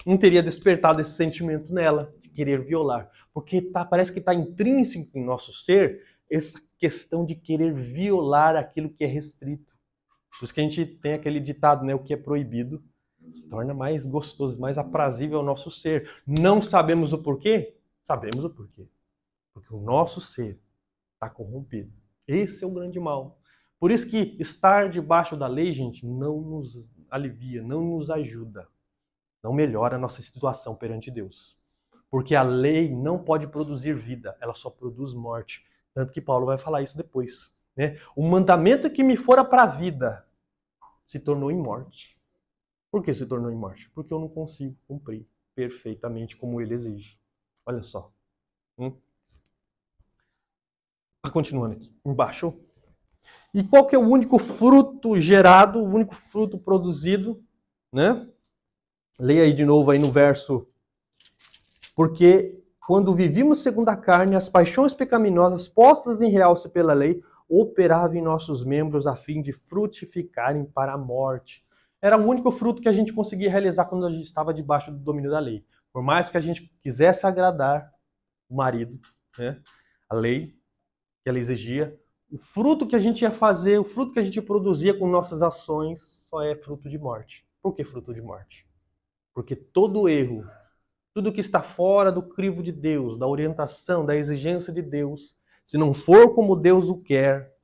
não teria despertado esse sentimento nela, de querer violar. Porque parece que está intrínseco em nosso ser essa questão de querer violar aquilo que é restrito. Por isso que a gente tem aquele ditado, né? O que é proibido se torna mais gostoso, mais aprazível ao nosso ser. Não sabemos o porquê? Sabemos o porquê. Porque o nosso ser está corrompido. Esse é o grande mal. Por isso que estar debaixo da lei, gente, não nos alivia, não nos ajuda. Não melhora a nossa situação perante Deus. Porque a lei não pode produzir vida, ela só produz morte. Tanto que Paulo vai falar isso depois, né? O mandamento que me fora para a vida se tornou em morte. Por que se tornou em morte? Porque eu não consigo cumprir perfeitamente como ele exige. Olha só. Continuando aqui, embaixo. E qual que é o único fruto gerado, o único fruto produzido, né? Leia aí de novo aí no verso. Porque quando vivíamos segundo a carne, as paixões pecaminosas postas em realce pela lei operavam em nossos membros a fim de frutificarem para a morte. Era o único fruto que a gente conseguia realizar quando a gente estava debaixo do domínio da lei. Por mais que a gente quisesse agradar o marido, né, a lei que ela exigia, o fruto que a gente ia fazer, o fruto que a gente produzia com nossas ações, só é fruto de morte. Por que fruto de morte? Porque todo erro, tudo que está fora do crivo de Deus, da orientação, da exigência de Deus, se não for como Deus o quer,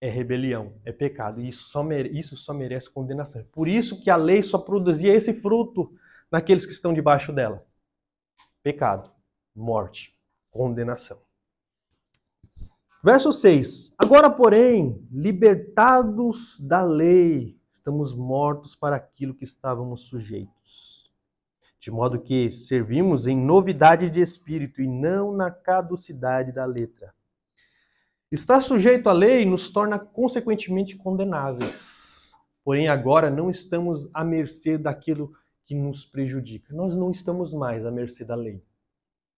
é rebelião, é pecado. E isso só merece condenação. Por isso que a lei só produzia esse fruto naqueles que estão debaixo dela. Pecado, morte, condenação. Verso 6. Agora, porém, libertados da lei, estamos mortos para aquilo que estávamos sujeitos. De modo que servimos em novidade de espírito e não na caducidade da letra. Estar sujeito à lei nos torna consequentemente condenáveis. Porém, agora não estamos à mercê daquilo que nos prejudica. Nós não estamos mais à mercê da lei.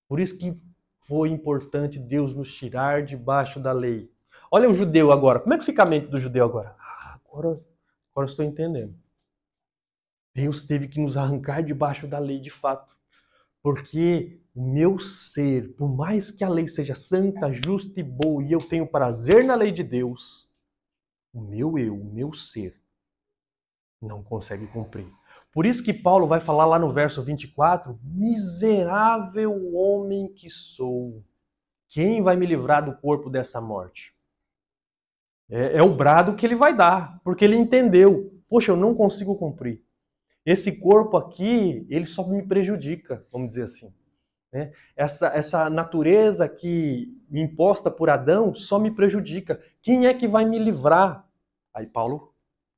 Por isso que foi importante Deus nos tirar debaixo da lei. Olha o judeu agora. Como é que fica a mente do judeu agora? Agora eu estou entendendo. Deus teve que nos arrancar debaixo da lei de fato. Porque o meu ser, por mais que a lei seja santa, justa e boa, e eu tenho prazer na lei de Deus, o meu eu, o meu ser, não consegue cumprir. Por isso que Paulo vai falar lá no verso 24, miserável homem que sou, quem vai me livrar do corpo dessa morte? É o brado que ele vai dar, porque ele entendeu, poxa, eu não consigo cumprir. Esse corpo aqui, ele só me prejudica, vamos dizer assim. Né? Essa natureza que me imposta por Adão só me prejudica. Quem é que vai me livrar? Aí Paulo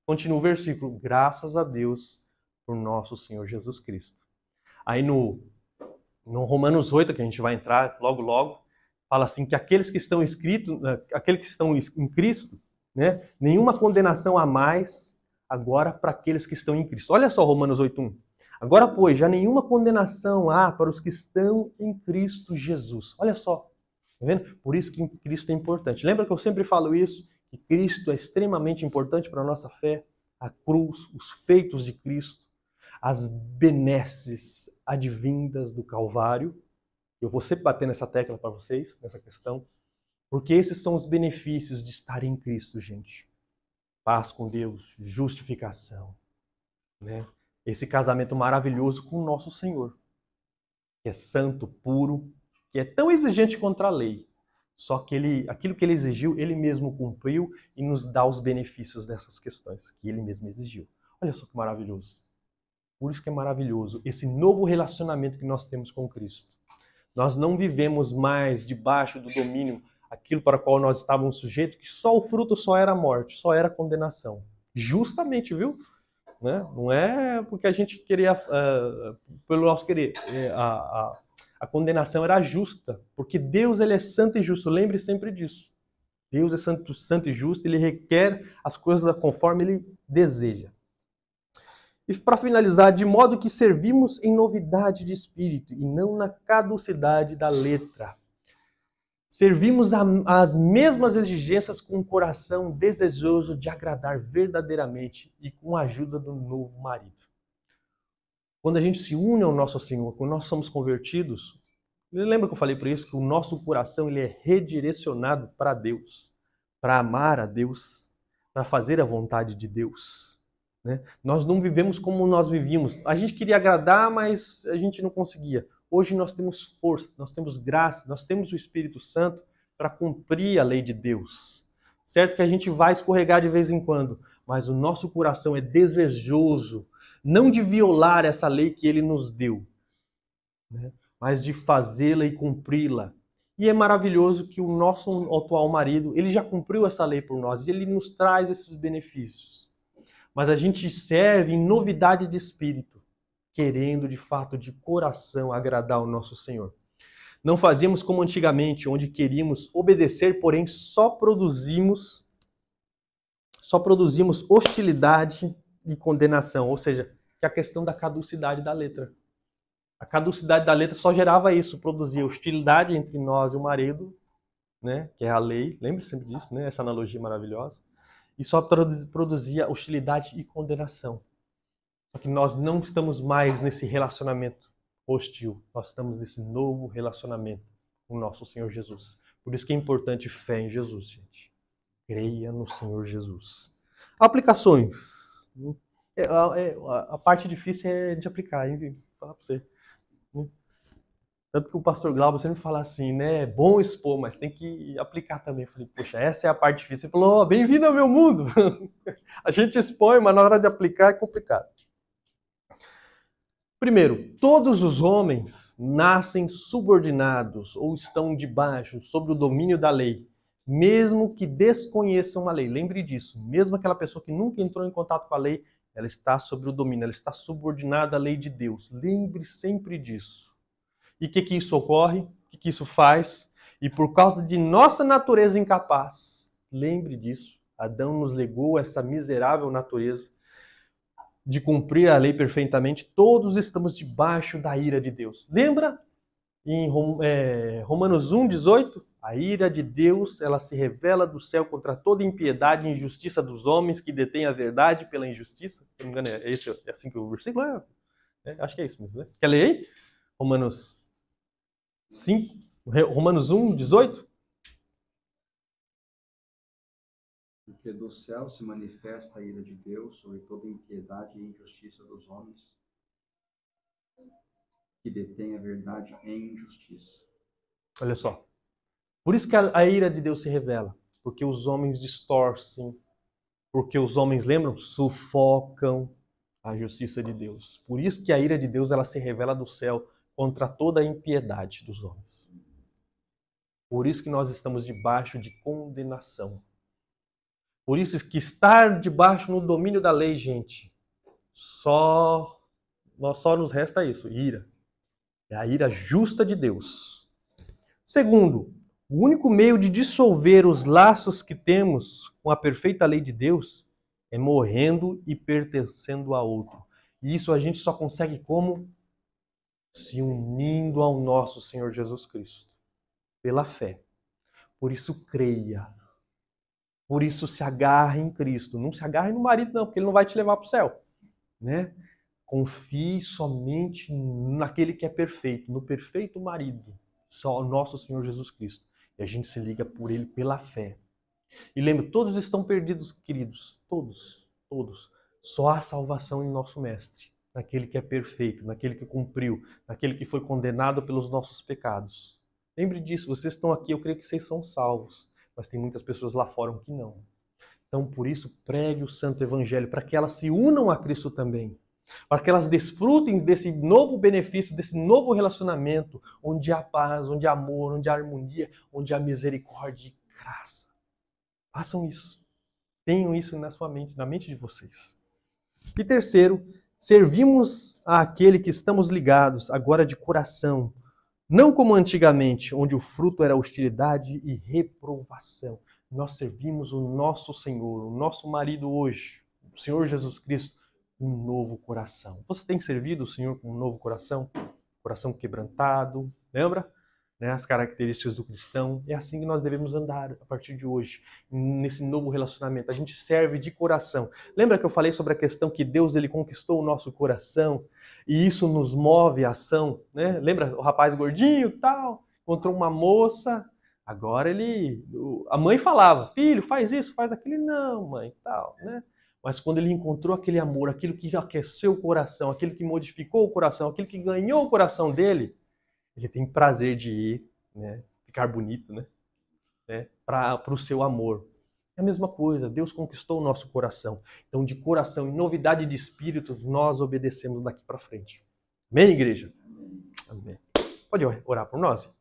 continua o versículo, graças a Deus por nosso Senhor Jesus Cristo. Aí no Romanos 8, que a gente vai entrar logo, fala assim que aqueles que estão em Cristo, né, nenhuma condenação há mais agora para aqueles que estão em Cristo. Olha só Romanos 8:1. Agora, pois, já nenhuma condenação há para os que estão em Cristo Jesus. Olha só, tá vendo? Por isso que Cristo é importante. Lembra que eu sempre falo isso? Que Cristo é extremamente importante para a nossa fé. A cruz, os feitos de Cristo, as benesses advindas do Calvário. Eu vou sempre bater nessa tecla para vocês, nessa questão, porque esses são os benefícios de estar em Cristo, gente. Paz com Deus, justificação, né? Esse casamento maravilhoso com o nosso Senhor, que é santo, puro, que é tão exigente contra a lei. Só que aquilo que ele exigiu, ele mesmo cumpriu e nos dá os benefícios dessas questões que ele mesmo exigiu. Olha só que maravilhoso. Por isso que é maravilhoso esse novo relacionamento que nós temos com Cristo. Nós não vivemos mais debaixo do domínio, aquilo para o qual nós estávamos sujeitos, que só o fruto só era a morte, só era a condenação. Justamente, viu? Né? Não é porque a gente queria, pelo nosso querer, a condenação era justa, porque Deus ele é santo e justo, lembre sempre disso. Deus é santo e justo, ele requer as coisas conforme ele deseja. E para finalizar, de modo que servimos em novidade de espírito e não na caducidade da letra. Servimos as mesmas exigências com um coração desejoso de agradar verdadeiramente e com a ajuda do novo marido. Quando a gente se une ao nosso Senhor, quando nós somos convertidos, lembra que eu falei para isso? Que o nosso coração ele é redirecionado para Deus, para amar a Deus, para fazer a vontade de Deus. Né? Nós não vivemos como nós vivíamos. A gente queria agradar, mas a gente não conseguia. Hoje nós temos força, nós temos graça, nós temos o Espírito Santo para cumprir a lei de Deus. Certo que a gente vai escorregar de vez em quando, mas o nosso coração é desejoso, não de violar essa lei que ele nos deu, né? Mas de fazê-la e cumpri-la. E é maravilhoso que o nosso atual marido, ele já cumpriu essa lei por nós e ele nos traz esses benefícios. Mas a gente serve em novidade de espírito, querendo de fato de coração agradar o nosso Senhor. Não fazíamos como antigamente, onde queríamos obedecer, porém só produzimos hostilidade e condenação, ou seja, que é a questão da caducidade da letra. A caducidade da letra só gerava isso, produzia hostilidade entre nós e o marido, né, que é a lei, lembre sempre disso, né, essa analogia maravilhosa, e só produzia hostilidade e condenação. Só que nós não estamos mais nesse relacionamento hostil, nós estamos nesse novo relacionamento com o nosso Senhor Jesus. Por isso que é importante fé em Jesus, gente. Creia no Senhor Jesus. Aplicações. A parte difícil é de aplicar, hein? Vou falar pra você. Tanto que o pastor Glauber sempre fala assim, né? É bom expor, mas tem que aplicar também. Eu falei, poxa, essa é a parte difícil. Ele falou, oh, bem-vindo ao meu mundo. A gente expõe, mas na hora de aplicar é complicado. Primeiro, todos os homens nascem subordinados ou estão debaixo, sob o domínio da lei, mesmo que desconheçam a lei. Lembre disso, mesmo aquela pessoa que nunca entrou em contato com a lei, ela está sob o domínio, ela está subordinada à lei de Deus. Lembre sempre disso. E o que isso ocorre? O que isso faz? E por causa de nossa natureza incapaz, lembre disso, Adão nos legou essa miserável natureza de cumprir a lei perfeitamente, todos estamos debaixo da ira de Deus. Lembra em Romanos 1,18? A ira de Deus, ela se revela do céu contra toda impiedade e injustiça dos homens que detêm a verdade pela injustiça. Se não me engano, é assim que o versículo é? Acho que é isso mesmo, né? Quer ler aí? Romanos 5, Romanos 1,18? Porque do céu se manifesta a ira de Deus sobre toda impiedade e injustiça dos homens que detêm a verdade em injustiça. Olha só. Por isso que a ira de Deus se revela. Porque os homens distorcem. Porque os homens, lembram? Sufocam a justiça de Deus. Por isso que a ira de Deus ela se revela do céu contra toda a impiedade dos homens. Por isso que nós estamos debaixo de condenação. Por isso que estar debaixo no domínio da lei, gente, só nos resta isso, ira. É a ira justa de Deus. Segundo, o único meio de dissolver os laços que temos com a perfeita lei de Deus é morrendo e pertencendo a outro. E isso a gente só consegue como? Se unindo ao nosso Senhor Jesus Cristo, pela fé. Por isso creia. Por isso se agarre em Cristo. Não se agarre no marido não, porque ele não vai te levar para o céu, né? Confie somente naquele que é perfeito, no perfeito marido, só o nosso Senhor Jesus Cristo. E a gente se liga por ele pela fé. E lembre, todos estão perdidos, queridos. Todos, todos. Só há salvação em nosso Mestre, naquele que é perfeito, naquele que cumpriu, naquele que foi condenado pelos nossos pecados. Lembre disso, vocês estão aqui, eu creio que vocês são salvos, mas tem muitas pessoas lá fora que não. Então, por isso, pregue o Santo Evangelho, para que elas se unam a Cristo também. Para que elas desfrutem desse novo benefício, desse novo relacionamento, onde há paz, onde há amor, onde há harmonia, onde há misericórdia e graça. Façam isso. Tenham isso na sua mente, na mente de vocês. E terceiro, servimos àquele que estamos ligados, agora de coração, não como antigamente, onde o fruto era hostilidade e reprovação. Nós servimos o nosso Senhor, o nosso marido hoje, o Senhor Jesus Cristo, um novo coração. Você tem servido o Senhor com um novo coração? Coração quebrantado, lembra? Né, as características do cristão. É assim que nós devemos andar a partir de hoje, nesse novo relacionamento. A gente serve de coração. Lembra que eu falei sobre a questão que Deus ele conquistou o nosso coração e isso nos move a ação? Né? Lembra o rapaz gordinho tal? Encontrou uma moça, agora a mãe falava, filho, faz isso, faz aquilo. Não, mãe, tal, né? Mas quando ele encontrou aquele amor, aquilo que aqueceu o coração, aquilo que modificou o coração, aquilo que ganhou o coração dele, ele tem prazer de ir, né, ficar bonito, né, para o seu amor. É a mesma coisa, Deus conquistou o nosso coração. Então, de coração, em novidade de espírito, nós obedecemos daqui para frente. Amém, igreja? Amém. Pode orar por nós?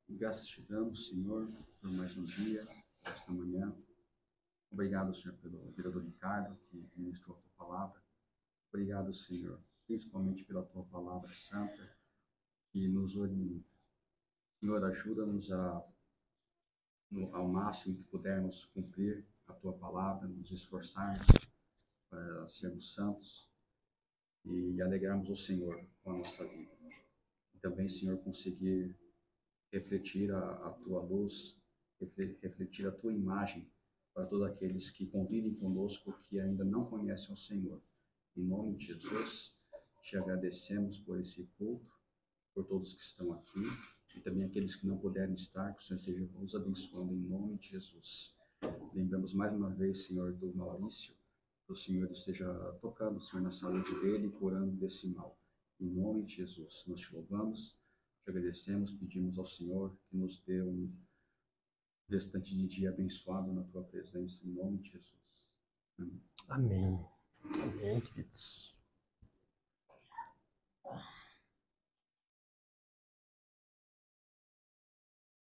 Graças te damos, Senhor, por mais um dia, esta manhã. Obrigado, Senhor, pelo vereador Ricardo, que ministrou a tua palavra. Obrigado, Senhor, principalmente pela tua palavra santa, que nos orienta. Senhor, ajuda-nos ao máximo que pudermos cumprir a tua palavra, nos esforçarmos para sermos santos e alegrarmos o Senhor com a nossa vida. E também, Senhor, conseguir refletir a tua luz, refletir a tua imagem para todos aqueles que convivem conosco que ainda não conhecem o Senhor. Em nome de Jesus, te agradecemos por esse culto, por todos que estão aqui. e também aqueles que não puderem estar, que o Senhor esteja os abençoando em nome de Jesus. Lembramos mais uma vez, Senhor, do Maurício, que o Senhor esteja tocando, Senhor, na saúde dele e curando desse mal. Em nome de Jesus, nós te louvamos, te agradecemos, pedimos ao Senhor que nos dê um restante de dia abençoado na tua presença, em nome de Jesus. Amém. Amém. Amém, queridos.